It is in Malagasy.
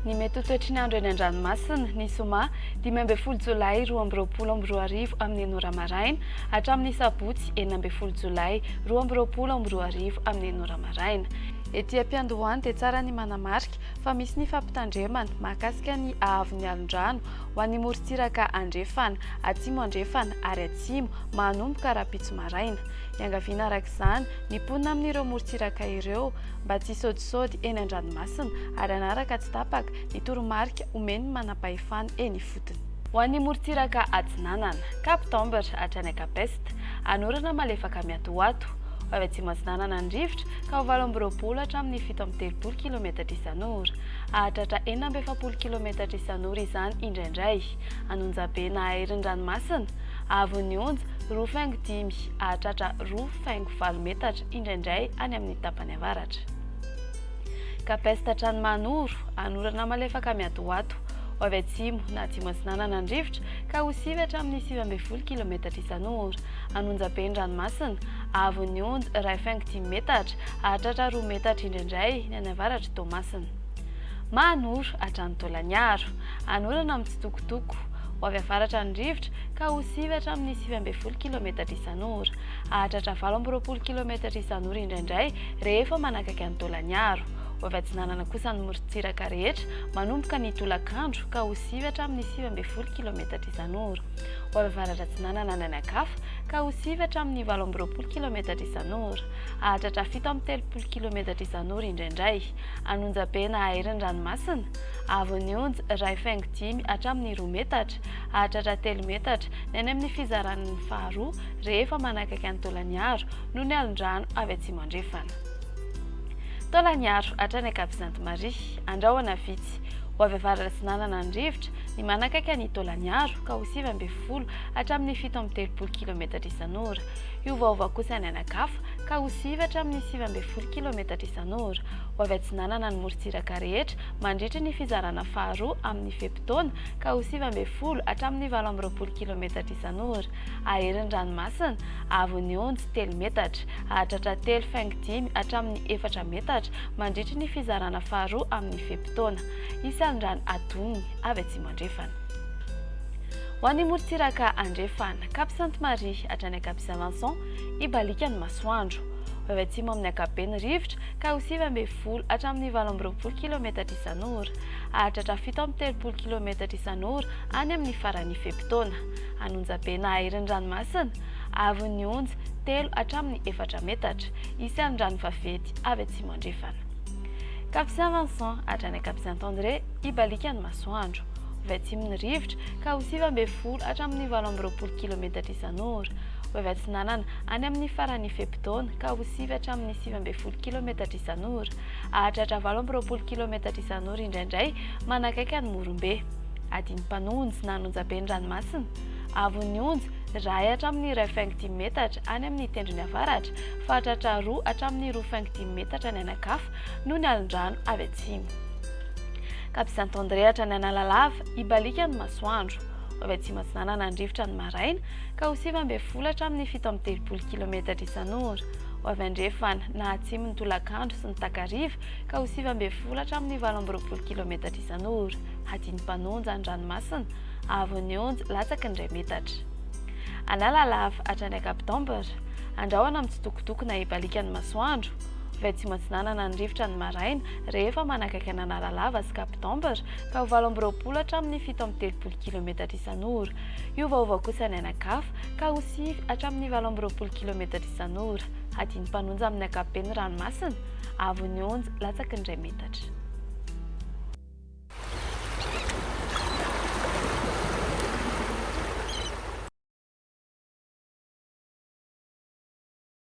Ny mety ho toetr'andro eny an-dranomasina ny zoma 12 Jolay 2024 amin'ny enora maraina hatramin'ny sabotsy 9 Jolay 2024 amin'ny enora maraina. Etỳ am-piandohany dia tsara ny manamarika fa misy ny fampitandremana mahakasika ny ahavon'ny alondrano ho an'ny morontsiraka andrefana, atsimo andrefana ary atsimo manomboka rapitso maraina. Iangaviana arak'izany ny ponina amin'ireo morontsiraka ireo mba tsy saodisody eny an-dranomasina ary anaraka tsy tapaka ny toromarika omeny manam-pahefana eny ifotony. Ho an'ny morontsiraka atsinanana, Cap d'Ambre hatrany Capeste, anorana malefaka miatoato. Avy atsimo atsinanana ny rivotra ka ho 20 hatramin'ny 7 km isan'ora. Ahatratra 40 km isan'ora izany indraindray. Anonjabena aherin'ny ranomasina, ahavon'ny onja 2.5 ahatratra 2.4 metatra indraindray any amin'ny tapany avaratra. Capeste hatrany Manoro, anorana malefaka miatoato. Avy atsimo na atsimo atsinanana ny rivotra ka ho 7 hatramin'ny 9 km isan'ora. Anonjaben'ny ranomasina, ahavon'ny onja 2.5 metatra ahatratra 2 metatra indraindray ny any avaratra Toamasina. Manoro hatrany Tolaniaro, anorana mitsitokotoko. Avy avaratra ny rivotra ka ho 7 hatramin'ny 9 km isan'ora. Ahatratra 20 km isan'ora indraindray rehefa manakaiky ny Tolaniaro. Avy atsinanana kosa ny morontsiraka rehetra manomboka ny tolakandro ka ho 7 hatramin'ny 9 km isan'ora. Avy avaratra atsinanana ny anakafa ka ho 7 hatramin'ny 20 km isan'ora. Ahatratra 7 km isan'ora indraindray. Anonjabena aherin'ny ranomasina, ahavon'ny onja 2.5 hatramin'ny 2 metatra ahatratra 3 metatra ny any amin'ny fizaran'ny faharoa rehefa manakaiky ny Tolaniaro noho ny alondrano avy atsimo andrefana. Tolaniaro hatrany Cap Sainte-Marie, andrahoana vitsy. Avy avaratra atsinanana ny rivotra ny manakaiky ny Tolaniaro ka ho 19 hatramin'ny 17 km isan'ora. Io vaovao kosa ny anakafa ka ho 7 hatramin'ny 19 km isan'ora. Avy atsinanana ny morontsiraka rehetra mandritra ny fizarana faharoa amin'ny fepitaona ka ho 19 hatramin'ny 18 km isan'ora. Aherin'ny ranomasina, ahavon'ny onja 3 metatra ahatratra 3.5 hatramin'ny 4 metatra mandritra ny fizarana faharoa amin'ny fepitaona. Isan'irany adoniny avy atsimo andrefana. Ho an'ny morontsiraka andrefana, Cap Sainte-Marie hatrany Cap Saint-Vincent, ibalika ny masoandro. Avy atsimo amin'ny ankapobeny rivotra ka ho 19 hatramin'ny 18 km isan'ora. Ahatratra 17 km isan'ora any amin'ny faran'ny fepitaona. Anonjabena aherin'ny ranomasina, ahavon'ny onja 3 hatramin'ny 4 metatra. Isan'irany vaventy avy atsimo andrefana. Cap Saint-Vincent hatrany Cap Saint-André, ibalika ny masoandro. Avy atsimo ny rivotra ka ho 19 hatramin'ny 18 km isan'ora. Avy atsinanana any amin'ny faran'ny fepitaona ka ho 7 hatramin'ny 19 km isan'ora. Ahatratra 18 km isan'ora indraindray manakaiky ny Morombe. Adiny mpanonja na anonjaben'ny ranomasina, ahavon'ny onja 2 hatramin'ny 2.5 metatra any amin'ny tendrony avaratra, fahatratra 2 hatramin'ny 2.5 metatra ny anakafa noho ny alondrano avy atsimo. Cap Saint-André hatrany Analalava, ibalika ny masoandro. Avy atsimo atsinanana ny rivotra ny maraina ka ho 19 hatramin'ny 17 km isan'ora. Avy andrefana na atsimo ny tolakandro sy ny takariva ka ho 19 hatramin'ny 18 km isan'ora. Adiny mpanonja ny ranomasina, ahavon'ny onja latsaky ny 2 metatra. Analalava hatrany Cap d'Ambre, andrahoana mitsitokotoko na ibalika ny masoandro. Avy atsimo atsinanana ny rivotra ny maraina rehefa manakaiky ny Analalava sy Cap d'Ambre ka ho 20 hatramin'ny 17 km isan'ora. Io vaovao kosa ny anakafa ka ho 7 hatramin'ny 18 km isan'ora. Adiny mpanonja amin'ny ankapobeny ranomasina, ahavon'ny onja latsaky ny 2 metatra.